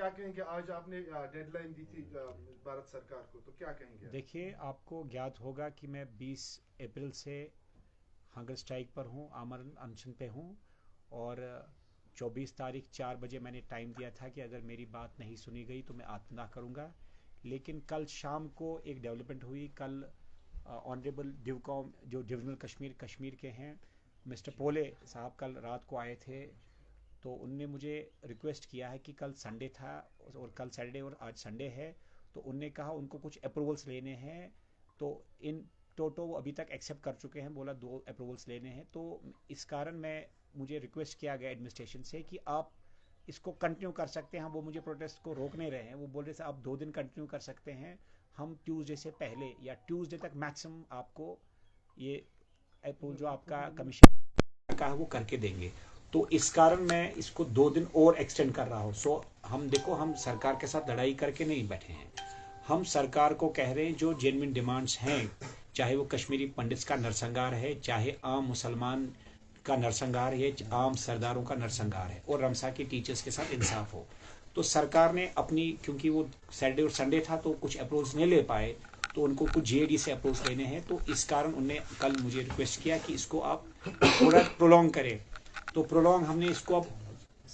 क्या कहेंगे? आज आपने डेडलाइन दी थी भारत सरकार को, तो क्या कहेंगे? देखिए, आपको ज्ञात होगा कि मैं 20 अप्रैल से हंगर स्ट्राइक पर हूँ, आमरण अनशन पे हूँ। और 24 तारीख 4 बजे मैंने टाइम दिया था कि अगर मेरी बात नहीं सुनी गई तो मैं आत्मदाह करूँगा। लेकिन कल शाम को एक डेवलपमेंट हुई। कल ऑनरेबल डिवकॉम जो डिविजनल कश्मीर के हैं, मिस्टर पोले साहब कल रात को आए थे। तो उनने मुझे रिक्वेस्ट किया है कि कल संडे था और कल सैटरडे और आज संडे है, तो उनने कहा उनको कुछ अप्रूवल्स लेने हैं। तो इन टोटो वो अभी तक एक्सेप्ट कर चुके हैं, बोला 2 अप्रूवल्स लेने हैं। तो इस कारण मुझे रिक्वेस्ट किया गया एडमिनिस्ट्रेशन से कि आप इसको कंटिन्यू कर सकते हैं। वो मुझे प्रोटेस्ट को रोक नहीं रहे हैं, वो बोल रहे थे आप 2 दिन कंटिन्यू कर सकते हैं, हम ट्यूसडे से पहले या ट्यूसडे तक मैक्सिमम आपको ये अप्रूवल जो आपका कमीशन का है वो करके देंगे। तो इस कारण मैं इसको 2 दिन और एक्सटेंड कर रहा हूँ। सो हम देखो, हम सरकार के साथ लड़ाई करके नहीं बैठे हैं। हम सरकार को कह रहे हैं जो जेन्युइन डिमांड्स हैं, चाहे वो कश्मीरी पंडित्स का नरसंहार है, चाहे आम मुसलमान का नरसंहार है, आम सरदारों का नरसंहार है, और रमसा के टीचर्स के साथ इंसाफ हो। तो सरकार ने अपनी, क्योंकि वो सैटरडे और संडे था तो कुछ अप्रूवल्स नहीं ले पाए, तो उनको कुछ जेडी से अप्रूवल्स लेने हैं। तो इस कारण उनने कल मुझे रिक्वेस्ट किया कि इसको आप थोड़ा प्रोलॉन्ग करें। तो प्रोलॉन्ग हमने इसको, अब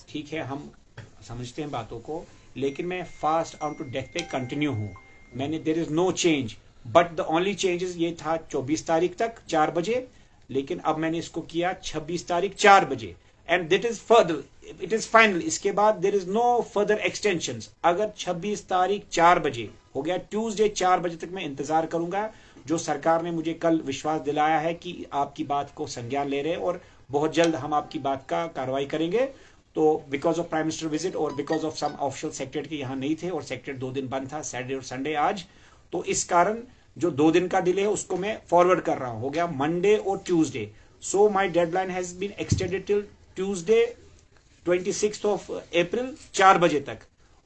ठीक है, हम समझते हैं बातों को, लेकिन मैं फास्ट ऑन टू डेथ पे कंटिन्यू हूँ। मैंने, there is no change, but the only changes ये था 24 तारीख तक 4 बजे, लेकिन अब मैंने इसको किया 26 तारीख 4 बजे, and that is further, it is final. इसके बाद there is no further extension. अगर 26 तारीख 4 बजे हो गया, ट्यूसडे 4 बजे तक मैं इंतजार करूंगा। जो सरकार ने मुझे कल विश्वास दिलाया है कि आपकी बात को संज्ञान ले रहे हैं और बहुत जल्द हम आपकी बात का कार्रवाई करेंगे। तो because of prime minister visit और because of some official secretary के यहाँ नहीं थे, और सेक्रेटरी 2 दिन बंद था, सैटरडे और संडे आज, तो इस कारण जो 2 दिन का डिले है उसको मैं फॉरवर्ड कर रहा हूं। हो गया मंडे और Tuesday. So my deadline has been extended till Tuesday 26 of April 4 बजे तक।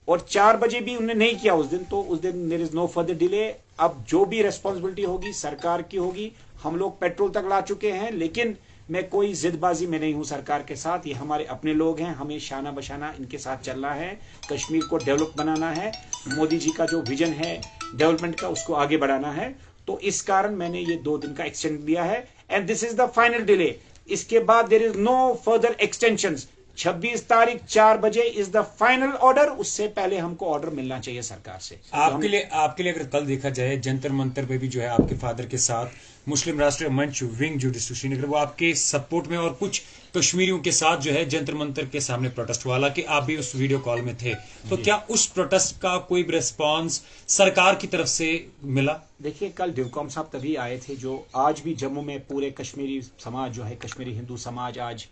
और 4 बजे भी उन्होंने नहीं किया उस दिन, तो उस दिन there is no further delay. अब जो भी रेस्पॉन्सिबिलिटी होगी सरकार की होगी। हम लोग पेट्रोल तक ला चुके हैं, लेकिन मैं कोई जिदबाजी में नहीं हूं सरकार के साथ। ये हमारे अपने लोग हैं, हमें शाना बशाना इनके साथ चलना है, कश्मीर को डेवलप बनाना है, मोदी जी का जो विजन है डेवलपमेंट का उसको आगे बढ़ाना है। तो इस कारण मैंने ये 2 दिन का एक्सटेंड दिया है, and this is the final delay. इसके बाद there is no further extension. 26 तारीख 4 बजे इज द फाइनल ऑर्डर। उससे पहले हमको ऑर्डर मिलना चाहिए सरकार से। आपके लिए अगर कल देखा जाए, जंतर मंतर पे भी जो है आपके फादर के साथ मुस्लिम राष्ट्रीय मंच विंग जो डिस्ट्रिक्ट श्रीनगर, वो आपके सपोर्ट में, और कुछ कश्मीरियों के साथ जो है जंतर मंतर के सामने प्रोटेस्ट हुआ, हालांकि आप भी उस वीडियो कॉल में थे। तो क्या उस प्रोटेस्ट का कोई रिस्पॉन्स सरकार की तरफ से मिला? देखिए, कल डिवकॉम साहब तभी आए थे, जो आज भी जम्मू में पूरे कश्मीरी समाज जो है, कश्मीरी हिंदू समाज आज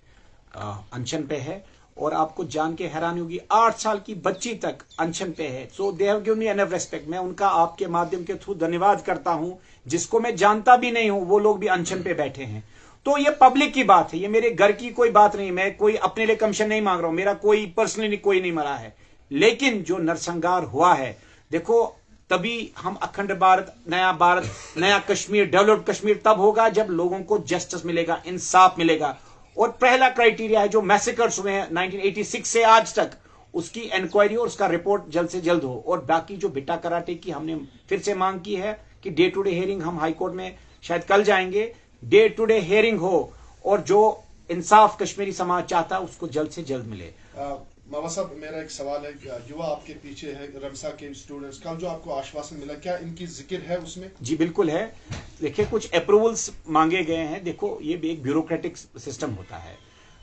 अनशन पे है। और आपको जान के हैरानी होगी, 8 साल की बच्ची तक अनशन पे है। So they have given me enough respect. मैं उनका आपके माध्यम के थ्रू धन्यवाद करता हूं। जिसको मैं जानता भी नहीं हूं वो लोग भी अनशन पे बैठे हैं। तो ये पब्लिक की बात है, ये मेरे घर की कोई बात नहीं। मैं कोई अपने लिए कमीशन नहीं मांग रहा हूं, मेरा कोई पर्सनली कोई नहीं मरा है। लेकिन जो नरसंहार हुआ है, देखो, तभी हम अखंड भारत, नया कश्मीर, डेवलप्ड कश्मीर तब होगा जब लोगों को जस्टिस मिलेगा, इंसाफ मिलेगा। और पहला क्राइटेरिया है जो मैसेकर्स हुए हैं 1986 से आज तक, उसकी इंक्वायरी और उसका रिपोर्ट जल्द से जल्द हो। और बाकी जो बिट्टा कराटे की हमने फिर से मांग की है कि डे टू डे हियरिंग, हम हाई कोर्ट में शायद कल जाएंगे, डे टू डे हियरिंग हो, और जो इंसाफ कश्मीरी समाज चाहता है उसको जल्द से जल्द मिले। मामा साहब, मेरा एक सवाल है, युवा आपके पीछे है, रमसा के स्टूडेंट्स, कल जो आपको आश्वासन मिला, क्या इनकी जिक्र है उसमें? जी बिल्कुल है। देखिए, कुछ अप्रूवल्स मांगे गए हैं। देखो, ये भी एक ब्यूरोक्रेटिक सिस्टम होता है,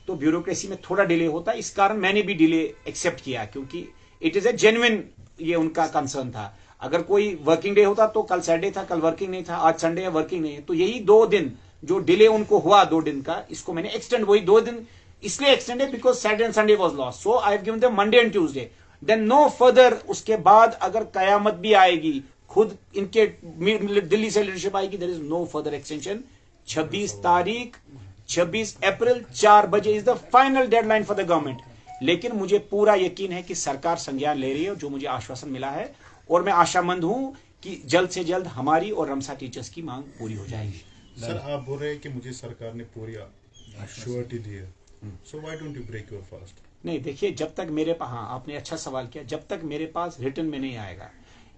तो ब्यूरोक्रेसी में थोड़ा डिले होता है। इस कारण मैंने भी डिले एक्सेप्ट किया, क्योंकि इट इज ए जेन्युइन, ये उनका कंसर्न था। अगर कोई वर्किंग डे होता तो कल सैटरडे था, कल वर्किंग नहीं था, आज संडे है, वर्किंग नहीं है। तो यही 2 दिन जो डिले उनको हुआ 2 दिन का, इसको मैंने एक्सटेंड, वही 2 दिन इसलिए extended because Saturday and Sunday was lost. So I have given them Monday and Tuesday, then no further. उसके बाद अगर कयामत भी आएगी, खुद इनके दिल्ली से लीडरशिप आएगी, there is no further extension. 26 April 4 बजे is the final deadline for the government. लेकिन मुझे पूरा यकीन है कि सरकार संज्ञान ले रही है, जो मुझे आश्वासन मिला है, और मैं आशामंद हूं कि जल्द से जल्द हमारी और रमसा टीचर्स की मांग पूरी हो जाएगी। सर, आप बोल रहे हैं कि मुझे सरकार ने पूरी श्योरिटी दी है, so why don't you break your fast? नहीं, देखिए, जब तक मेरे पास, हाँ आपने अच्छा सवाल किया, जब तक मेरे पास रिटर्न में नहीं आएगा,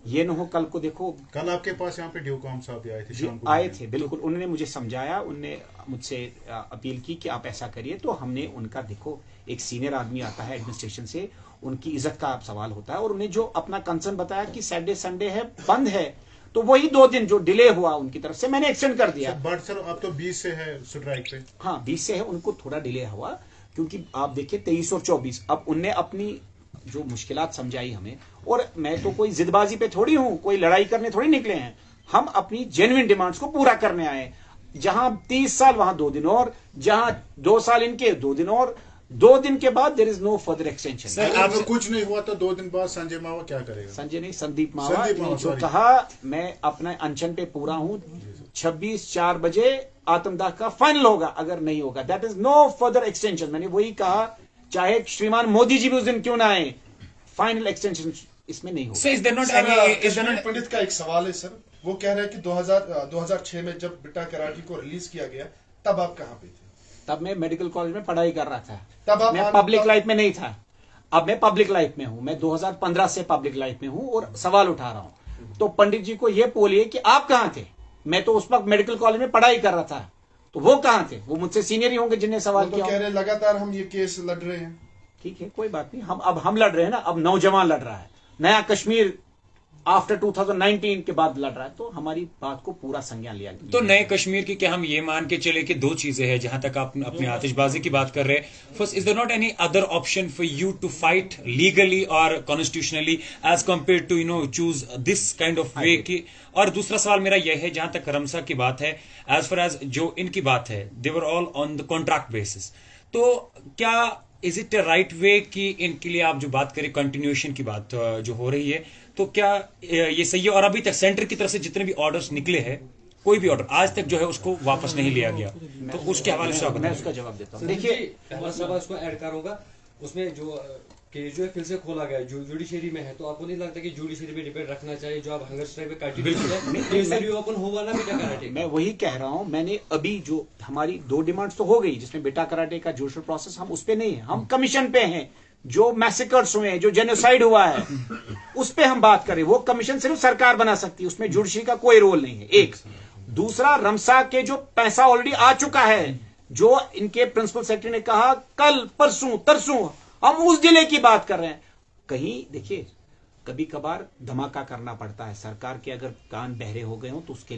ये न हो कल को देखो। कल आपके पास यहाँ पे ड्यूकॉम साहब भी आए थे, शाम को आए थे, बिल्कुल। उन्होंने मुझे समझाया, उनने मुझसे अपील की कि आप ऐसा करिए, तो हमने उनका, देखो एक सीनियर आदमी आता है एडमिनिस्ट्रेशन से, उनकी इज्जत का सवाल होता है, और उन्हें जो अपना कंसर्न बताया कि सैटरडे संडे है, बंद है, तो वही 2 दिन जो डिले हुआ उनकी तरफ से मैंने एक्सटेंड कर दिया। बट सर अब तो 20 से है स्ट्राइक पे। हाँ 20 से है, उनको थोड़ा डिले हुआ, क्योंकि आप देखिए 23 और 24, अब उनने अपनी जो मुश्किलात समझाई हमें, और मैं तो कोई जिदबाजी पे थोड़ी हूं, कोई लड़ाई करने थोड़ी निकले हैं, हम अपनी जेन्युइन डिमांड्स को पूरा करने आए। जहां 30 साल वहां 2 दिन और, जहां 2 साल इनके 2 दिन और, 2 दिन के बाद there is no further extension. Sir आपको कुछ नहीं हुआ तो 2 दिन बाद संजय मावा क्या करेगा? संजय नहीं, संदीप मावा ने जो कहा, मैं अपने अनशन पे पूरा हूं, 26/4 बजे आत्मदाह का फाइनल होगा, अगर नहीं होगा that is no further extension. मैंने वही कहा, चाहे श्रीमान मोदी जी भी उस दिन क्यों ना आए, फाइनल एक्सटेंशन इसमें नहीं होगा। पंडित का एक सवाल है सर, वो कह रहे हैं कि 2006 में जब बिट्टा कराटी को रिलीज किया गया, तब आप कहां पे थे? तब मैं मेडिकल कॉलेज में पढ़ाई कर रहा था, तब आप मैं पब्लिक लाइफ में नहीं था। अब मैं पब्लिक लाइफ में हूं, मैं 2015 से पब्लिक लाइफ में हूं और सवाल उठा रहा हूं। तो पंडित जी को यह बोलिए कि आप कहां थे? मैं तो उस वक्त मेडिकल कॉलेज में पढ़ाई कर रहा था, तो वो कहां थे? वो मुझसे सीनियर ही होंगे जिन्हें सवाल किया। कह रहे लगातार हम ये केस लड़ रहे हैं। ठीक है, कोई बात नहीं, हम लड़ रहे हैं ना, अब नौजवान लड़ रहा है, नया कश्मीर आफ्टर 2019 के बाद लड़ रहा है, तो हमारी बात को पूरा संज्ञान लिया गया। तो नए कश्मीर की क्या हम ये मान के चले कि 2 चीजें हैं, जहां तक आप अपनी आतिशबाजी की बात कर रहे हैं। First, is there not any other option for you to fight legally और constitutionally as compare to choose this kind of way की? और दूसरा सवाल मेरा यह है, जहां तक रमसा की बात है, एज फार एज जो इनकी बात है, they were all on the contract basis, तो क्या is it a right way कि इनके लिए आप जो बात करें कंटिन्यूएशन की बात जो हो रही है, तो क्या ये सही है? और अभी तक सेंटर की तरफ से जितने भी ऑर्डर्स निकले हैं, कोई भी ऑर्डर आज तक जो है उसको वापस नहीं लिया गया, तो उसके हवाले से मैं उसका जवाब देता हूँ। देखिए, पहला सवाल उसको ऐड करूंगा, उसमें जो केस जो है फिर से खोला गया, जो जुडिशरी में है, तो आपको नहीं लगता कि जुडिशरी पे डिपेंड रखना चाहिए? जो आप हंगर स्ट्राइक पे कंटिन्यू ओपन होगा ना बेटा कराटे? मैं वही कह रहा हूं, मैंने अभी जो हमारी 2 डिमांड्स तो हो गई, जिसमें बेटा कराटे का जुडिशल प्रोसेस, हम उस पे नहीं है, हम कमीशन पे हैं। जो मैसेकर्स हुए हैं, जो जेनोसाइड हुआ है, उस पे हम बात करें। वो कमीशन सिर्फ सरकार बना सकती है, उसमें जुडिशरी का कोई रोल नहीं है। एक दूसरा, रमसा के जो पैसा ऑलरेडी आ चुका है, जो इनके प्रिंसिपल सेक्रेटरी ने कहा कल परसों तरसों, हम उस डिले की बात कर रहे हैं। कहीं देखिए, कभी कभार धमाका करना पड़ता है, सरकार के अगर कान बहरे हो गए हो तो उसके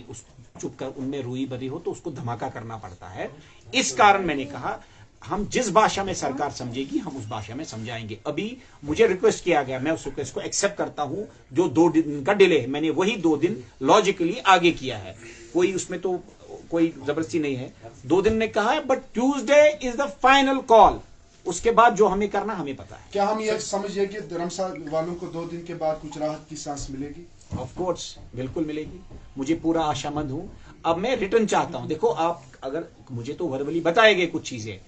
चुप कर उनमें रुई बरी हो तो उसको धमाका करना पड़ता है। इस कारण मैंने कहा, हम जिस भाषा में सरकार समझेगी हम उस भाषा में समझाएंगे। अभी मुझे रिक्वेस्ट किया गया, मैं उस रिक्वेस्ट को एक्सेप्ट करता हूं। जो 2 दिन का डिले है, मैंने वही 2 दिन लॉजिकली आगे किया है, कोई उसमें तो कोई जबरदस्ती नहीं है। 2 दिन ने कहा है, but Tuesday is the final call. उसके बाद जो हमें करना हमें पता है। क्या हम ये समझिए कि रमसा वालों को 2 दिन के बाद कुछ राहत की सांस मिलेगी? ऑफ कोर्स बिल्कुल मिलेगी, मुझे पूरा आशामंद हूं। अब मैं रिटर्न चाहता हूं। देखो, आप अगर मुझे तो वर्बली बताए गए कुछ चीजें,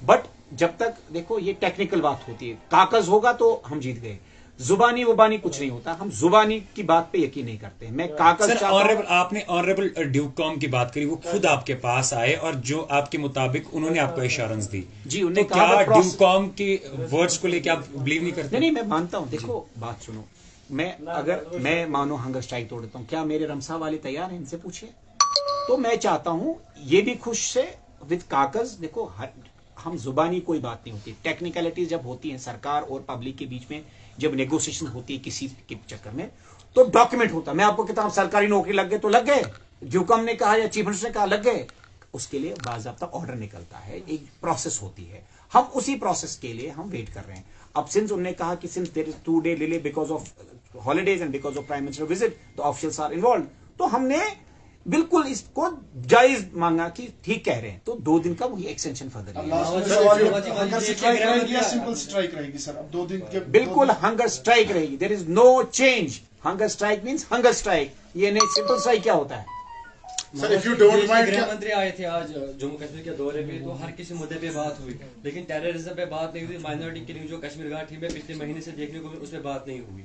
बट जब तक देखो ये टेक्निकल बात होती है, कागज होगा तो हम जीत गए, जुबानी वुबानी कुछ नहीं होता। हम जुबानी की बात पे यकीन नहीं करते। मैं कागज आपने ऑनरेबल ड्यूकॉम की बात करी, वो खुद आपके पास आए और जो आपके मुताबिक उन्होंने आपको एश्योरेंस दी जी, उन्होंने तो क्या ड्यूकॉम के वर्ड्स को लेकर आप बिलीव नहीं करते? नहीं, मैं मानता हूं। देखो बात सुनो, मैं मानो हंगर स्ट्राइक तोड़ देता हूं, क्या मेरे रमसा वाले तैयार हैं? इनसे पूछिए। तो मैं चाहता हूं ये भी खुश से विद कागज। देखो, हम जुबानी कोई बात नहीं होती, टेक्निकलिटीज जब होती है सरकार और पब्लिक के बीच में, जब नेगोशिएशन होती है किसी के चक्कर में, तो डॉक्यूमेंट होता है। मैं आपको कहता हूं सरकारी नौकरी लग गए तो लग गए, ड्यूकॉम ने कहा या चीफ मिनिस्टर ने कहा लग गए, उसके लिए बाज़ाब्ता ऑर्डर निकलता है, एक प्रोसेस होती है। हम उसी प्रोसेस के लिए हम वेट कर रहे हैं। अब सिंस उन्होंने कहा कि since there is 2 day delay because of holidays and because of prime minister visit, तो ऑफिशियल्स आर इन्वॉल्व, तो हमने बिल्कुल इसको जायज मांगा कि ठीक कह रहे हैं, तो 2 दिन का वही एक्सटेंशन फर्दर सिंपल स्ट्राइक रहेगी सर। अब 2 दिन के बिल्कुल हंगर स्ट्राइक रहेगी। There is no change. Hunger strike means hunger strike, ये नहीं सिंपल स्ट्राइक क्या होता है? Sir if you don't mind, गृह मंत्री आए थे आज जम्मू कश्मीर के दौरे पे, तो हर किसी मुद्दे पे बात हुई, लेकिन टेररिज्म पे बात नहीं हुई। माइनॉरिटी किलिंग जो कश्मीर घाटी में पिछले महीने से देखने को उस पर बात नहीं हुई।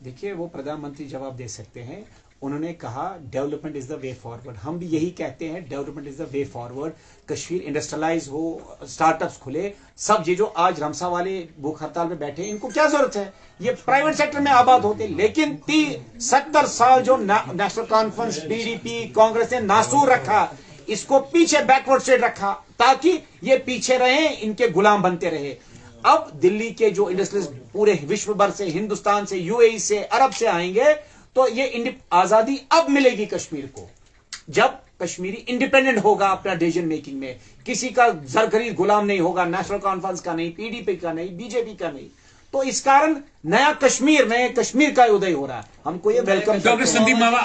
देखिए, वो प्रधानमंत्री जवाब दे सकते हैं उन्होंने कहा development is the way forward. हम भी यही कहते हैं, development is the way forward. Kashmir industrialise हो, स्टार्टअप्स खुले, सब ये जो आज रमसा वाले भूख हड़ताल पे बैठे, इनको क्या जरूरत है? ये प्राइवेट सेक्टर में आबाद होते। लेकिन 70 साल जो नेशनल कॉन्फ्रेंस, पीडीपी, कांग्रेस ने नासूर रखा, इसको पीछे बैकवर्ड स्टेट रखा ताकि ये पीछे रहे, इनके गुलाम बनते रहे। अब दिल्ली के जो इंडस्ट्रीज पूरे विश्व भर से, हिंदुस्तान से, यूएई से, अरब से आएंगे, तो ये आजादी अब मिलेगी कश्मीर को, जब कश्मीरी इंडिपेंडेंट होगा अपना डिसीजन मेकिंग में, किसी का जरखरीद गुलाम नहीं होगा, नेशनल कॉन्फ्रेंस का नहीं, पीडीपी का नहीं, बीजेपी का नहीं। तो इस कारण नए कश्मीर का उदय हो रहा है। हमको ये वेलकम। डॉक्टर संदीप मावा,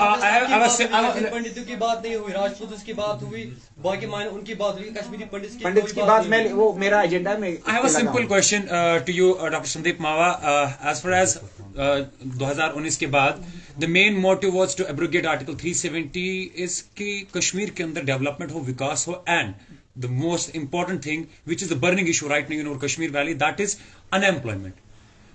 पंडितों की बात नहीं हुई, राजपूत की बात हुई, बाकी उनकी बात हुई, कश्मीरी पंडित की बात मैं, वो मेरा एजेंडा में। I have a simple question to you, Dr. Sandeep Mawa. As far as 2019 के बाद the main motive was to abrogate Article 370 is कि कश्मीर के अंदर डेवलपमेंट हो, विकास हो, and the most important thing which is the burning issue right now in our Kashmir Valley, that is unemployment.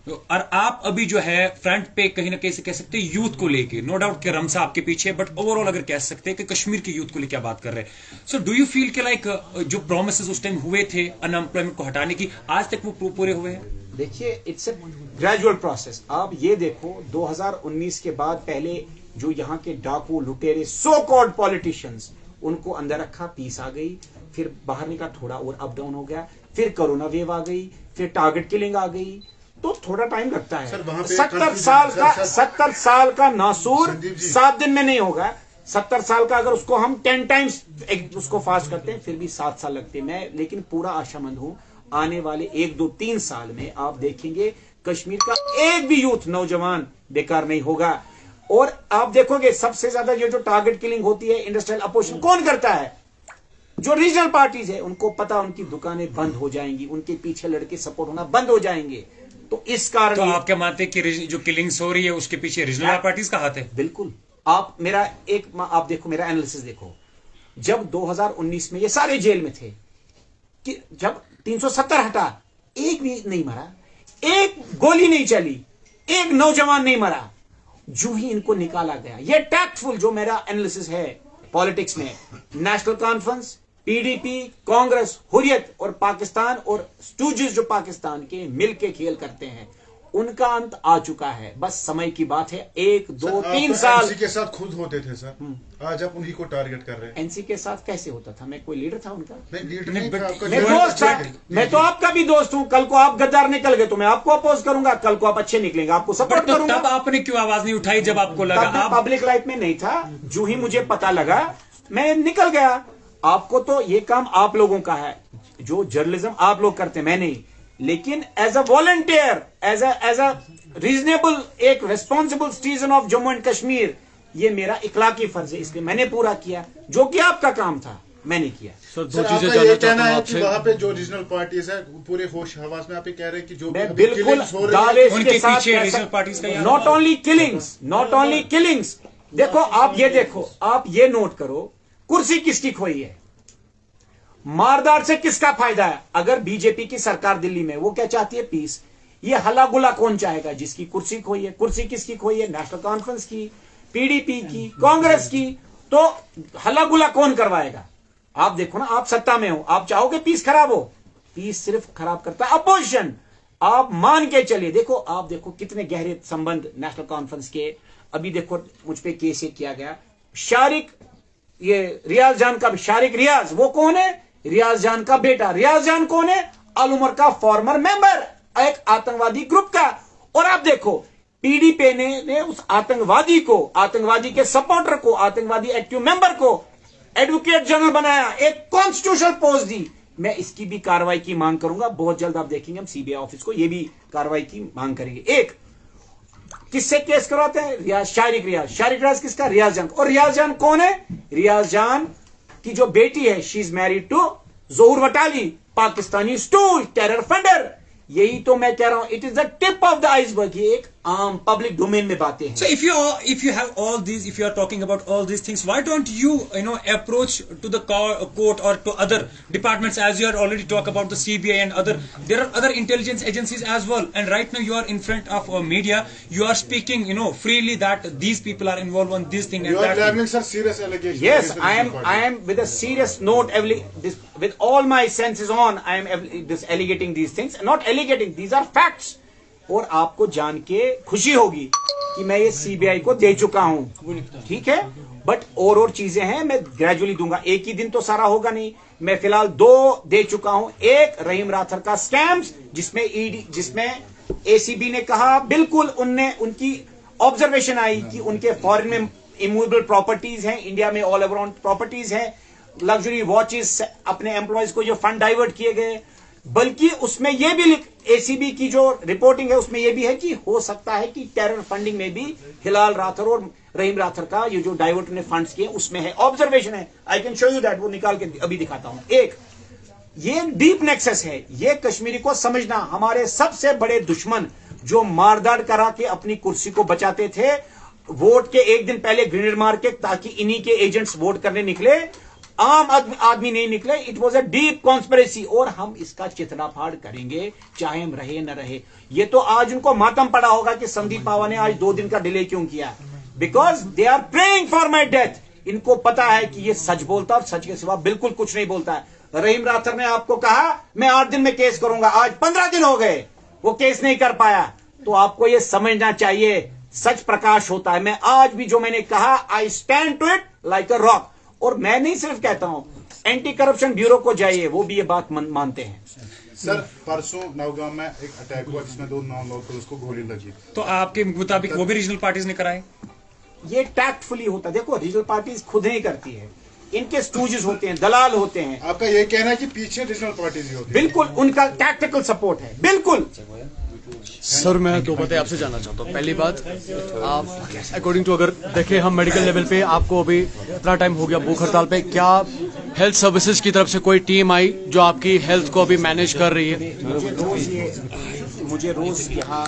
और आप अभी जो है फ्रंट पे कहीं ना कहीं से कह सकते हैं यूथ को लेके, नो डाउट कि रमसा आपके पीछे, बट ओवरऑल अगर कह सकते हैं कि कश्मीर के यूथ को लेके बात कर रहे हैं। सो डू यू फील कि लाइक जो प्रोमिसेस उस टाइम हुए थे अनएम्प्लॉयमेंट को हटाने की, आज तक वो पूरे हुए हैं? देखिए, इट्स ए ग्रेजुअल प्रोसेस। आप ये देखो, 2019 के बाद पहले जो यहाँ के डाकू, लुटेरे, सो कॉल्ड पॉलिटिशियंस, उनको अंदर रखा, पीस आ गई, फिर बाहर निकला, थोड़ा और अप डाउन हो गया, फिर कोरोना वेव आ गई, फिर टारगेट किलिंग आ गई, तो थोड़ा टाइम लगता है। 70 साल का नासूर 7 दिन में नहीं होगा। 70 साल का अगर उसको हम 10 टाइम्स उसको फास्ट करते हैं, फिर भी 7 साल लगते हैं। मैं लेकिन पूरा आशामंद हूं, आने वाले 1, 2, 3 साल में आप देखेंगे कश्मीर का एक भी यूथ, नौजवान बेकार नहीं होगा। और आप देखोगे सबसे ज्यादा ये जो टारगेट किलिंग होती है, इंडस्ट्रियल अपोजिशन कौन करता है? जो रीजनल पार्टीज है, उनको पता उनकी दुकानें बंद हो जाएंगी, उनके पीछे लड़के सपोर्ट होना बंद हो जाएंगे। तो इस कारण, तो आप क्या मानते हैं कि जो किलिंग्स हो रही है उसके पीछे रीजनल पार्टीज का हाथ है? बिल्कुल। आप देखो, मेरा एनालिसिस देखो। जब 2019 में ये सारे जेल में थे, कि जब 370 हटा, एक भी नहीं मरा, एक गोली नहीं चली, एक नौजवान नहीं मरा, जो ही इनको निकाला गया। ये टैक्टफुल जो मेरा एनालिसिस है पॉलिटिक्स में, national conference, PDP, Congress, Hurriyat और पाकिस्तान और स्टूजेस जो पाकिस्तान के मिलके खेल करते हैं, उनका अंत आ चुका है। बस समय की बात है, 1, 2, 3 साल। एनसी के साथ खुद होते थे सर, आज आप उन्हीं को टारगेट कर रहे हैं। एनसी के साथ कैसे होता था? मैं कोई लीडर था उनका? नहीं, लीडर नहीं था, आपका मैं दोस्त था। मैं तो आपका भी दोस्त हूं। कल को आप गद्दार निकल गए तो मैं आपको अपोज करूंगा, कल को आप अच्छे निकलेंगे, आपको सपोर्ट करूंगा। तब आपने क्यों आवाज नहीं उठाई जब आपको लगा? आप पब्लिक लाइफ में नहीं था, जो ही मुझे पता लगा मैं निकल गया। आपको तो ये काम आप लोगों का है, जो जर्नलिज्म आप लोग करते हैं, मैं नहीं। लेकिन as a volunteer, as a reasonable, एक responsible citizen of Jammu and Kashmir, ये मेरा इखलाकी फर्ज है, इसलिए मैंने पूरा किया। जो कि आपका काम था, मैंने किया। सर, आपका ये कहना है कि वहाँ पे जो रीजनल पार्टीज है पूरे होश हवास में, आप ये कह रहे हैं कि जो बिल्कुल उनके पीछे रीजनल पार्टीज का, नॉट ओनली किलिंग्स। देखो, आप ये देखो, आप ये नोट करो, कुर्सी किसकी खोई है, मारदार से किसका फायदा है? अगर बीजेपी की सरकार दिल्ली में, वो क्या चाहती है? पीस। ये हला गुला कौन चाहेगा? जिसकी कुर्सी खोई है। कुर्सी किसकी खोई है? नेशनल कॉन्फ्रेंस की, पीडीपी की, कांग्रेस की। तो हला गुला कौन करवाएगा? आप देखो ना, आप सत्ता में हो, आप चाहोगे पीस खराब हो? पीस सिर्फ खराब करता है अपोजिशन। आप मान के चलिए, देखो, आप देखो कितने गहरे संबंध नेशनल कॉन्फ्रेंस के। अभी देखो, मुझ पे केस ये किया गया, शारिक, ये रियाज जान का, शारिक रियाज, वो कौन है? रियाज जान का बेटा। रियाज जान कौन है? अल उमर का फॉर्मर मेंबर, एक आतंकवादी ग्रुप का। और आप देखो, पीडीपी ने उस आतंकवादी को, आतंकवादी के सपोर्टर को, आतंकवादी एक्टिव मेंबर को एडवोकेट जनरल बनाया, एक कॉन्स्टिट्यूशनल पोस्ट दी। मैं इसकी भी कार्रवाई की मांग करूंगा। बहुत जल्द आप देखेंगे हम सीबीआई ऑफिस को ये भी कार्रवाई की मांग करेंगे। एक, किससे केस करवाते हैं? रियाज, शारिक रियाज किसका? रियाज जान। और रियाज जान कौन है? रियाज जान की जो बेटी है, she is married to Zahoor Watali, Pakistani stooge, terror funder. यही तो मैं कह रहा हूं, it is the tip of the iceberg. ये एक आम पब्लिक डोमेन में बातें हैं. So if you have all these, if you are talking about all these things, why don't you approach to the court or to other departments, as you are already talk about the CBI and there are other intelligence agencies as well, and right now you are in front of media, you are speaking freely that these people are involved on this thing and you are that claiming, thing. sir, serious allegations. Yes, I am with a serious note, with all my senses on, I am alleging these things, not alleging, these are facts. और आपको जान के खुशी होगी कि मैं ये CBI को दे चुका हूं, ठीक है, बट और चीजें हैं, मैं ग्रेजुअली दूंगा, एक ही दिन तो सारा होगा नहीं. मैं फिलहाल 2 दे चुका हूं. एक रहीम राथर का स्कैम्स, जिसमें एसीबी ने कहा, बिल्कुल उनकी ऑब्जर्वेशन आई कि उनके फॉरेन में इमूवेबल प्रॉपर्टीज हैं, इंडिया में ऑल अराउंड प्रॉपर्टीज हैं, लग्जरी वॉचेस, अपने एम्प्लॉयज को जो फंड डाइवर्ट किए गए. बल्कि उसमें यह भी एसीबी की जो रिपोर्टिंग है उसमें यह भी है कि हो सकता है कि टेरर फंडिंग में भी हिलाल राथर और रहीम राथर का ये जो डाइवर्ट ने फंड्स किए उसमें है, ऑब्जर्वेशन है. I can show you that, वो निकाल के अभी दिखाता हूं. एक ये डीप नेक्सस है, ये कश्मीरी को समझना. हमारे सबसे बड़े दुश्मन जो मारदाड़ करा के अपनी कुर्सी को बचाते थे, वोट के एक दिन पहले ग्रेनेड मार के, ताकि इन्हीं के एजेंट्स वोट करने निकले, आम आदमी नहीं निकले. It was a deep conspiracy, और हम इसका चितनाफाड़ करेंगे चाहे हम रहे न रहे. ये तो आज उनको मातम पड़ा होगा कि संदीप पावा ने आज 2 दिन का डिले क्यों किया, because they are praying for my death. इनको पता है कि ये सच बोलता और सच के सिवा बिल्कुल कुछ नहीं बोलता है. रहीम राथर ने आपको कहा मैं 8 दिन में केस करूंगा, आज 15 दिन हो गए, वो केस नहीं कर पाया. तो आपको ये समझना चाहिए, सच प्रकाश होता है. मैं आज भी जो मैंने कहा, I stand to it like a rock. और मैं नहीं सिर्फ कहता हूं, एंटी करप्शन ब्यूरो को जाइए, वो भी ये बात मानते हैं. सर, परसों नौगांव में एक अटैक हुआ जिसमें 2 नॉन-लोकल्स को गोली लगी, तो आपके मुताबिक वो भी रीजनल पार्टीज ने कराए? ये टैक्टफुली होता है. देखो, रीजनल पार्टीज खुद नहीं करती है, इनके स्टूजेस होते हैं, दलाल होते हैं. आपका ये कहना है कि पीछे रीजनल पार्टीज ही होती है? बिल्कुल, उनका टैक्टिकल सपोर्ट है, बिल्कुल. सर, मैं 2 बातें आपसे जानना चाहता हूँ. पहली बात, आप अकॉर्डिंग टू अगर देखें हम मेडिकल लेवल पे, आपको अभी इतना टाइम हो गया भूख हड़ताल पे, क्या हेल्थ सर्विसेज की तरफ से कोई टीम आई जो आपकी हेल्थ को अभी मैनेज कर रही है? मुझे रोज़ यहाँ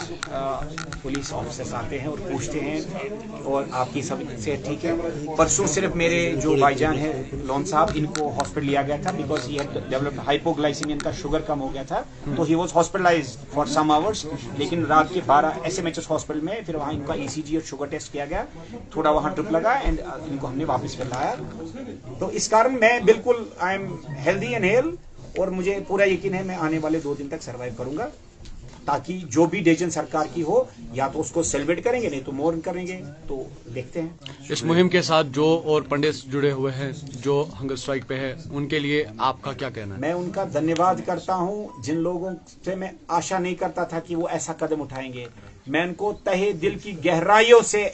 पुलिस ऑफिसर्स आते हैं और पूछते हैं और आपकी सब से ठीक है. परसों सिर्फ मेरे जो भाईजान है लोन साहब, इनको हॉस्पिटल लिया गया था because he had developed hypoglycaemia, इनका शुगर कम हो गया था, तो he was hospitalised for some hours. लेकिन रात के 12 SMHS हॉस्पिटल में फिर वहाँ इनका ECG और शुगर टेस्ट किया गया, थोड़ा वहाँ ट्रिप लगा एंड इनको हमने वापस कर लाया. तो इस कारण मैं बिल्कुल I am healthy and hell, और मुझे पूरा यकीन है मैं आने वाले 2 दिन तक सर्वाइव करूंगा, ताकि जो भी डिसीजन सरकार की हो, या तो उसको सेलिब्रेट करेंगे, नहीं तो मोर्न करेंगे. तो देखते हैं. इस मुहिम के साथ जो और पंडित जुड़े हुए हैं जो हंगर स्ट्राइक पे है, उनके लिए आपका क्या कहना है? मैं उनका धन्यवाद करता हूं, जिन लोगों से मैं आशा नहीं करता था कि वो ऐसा कदम उठाएंगे. मैं उनको तहे दिल की गहराइयों से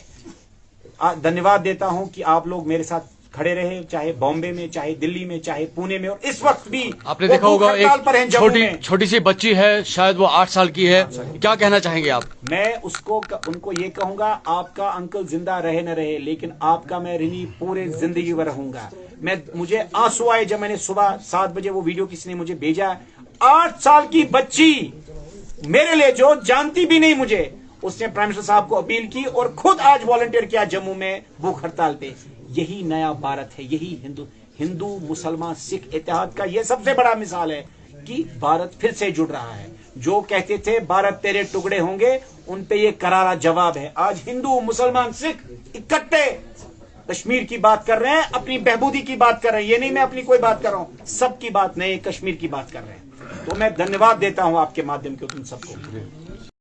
धन्यवाद देता हूं कि आप लोग मेरे साथ खड़े रहे, चाहे बॉम्बे में, चाहे दिल्ली में, चाहे पुणे में, और इस वक्त भी आपने देखा होगा एक छोटी सी बच्ची है, शायद वो 8 साल की है. क्या कहना चाहेंगे आप? मैं उनको ये कहूंगा, आपका अंकल जिंदा रहे न रहे, लेकिन आपका मैं ऋणी पूरे जिंदगी भर रहूंगा. मुझे आंसू आए जब मैंने सुबह 7 बजे वो वीडियो किसी ने मुझे भेजा. 8 साल की बच्ची मेरे लिए, जो जानती भी नहीं मुझे, उसने प्राइम मिनिस्टर साहब को अपील की और खुद आज वॉलंटियर किया जम्मू में भूख हड़ताल पे. यही नया भारत है, यही हिंदू मुसलमान सिख इत्तेहाद का ये सबसे बड़ा मिसाल है कि भारत फिर से जुड़ रहा है. जो कहते थे भारत तेरे टुकड़े होंगे, उन पे ये करारा जवाब है. आज हिंदू मुसलमान सिख इकट्ठे कश्मीर की बात कर रहे हैं, अपनी बहबूदी की बात कर रहे हैं. ये नहीं मैं अपनी कोई बात कर रहा हूं, सबकी बात नहीं, कश्मीर की बात कर रहे हैं. तो मैं धन्यवाद देता हूं आपके माध्यम के तुम सबको.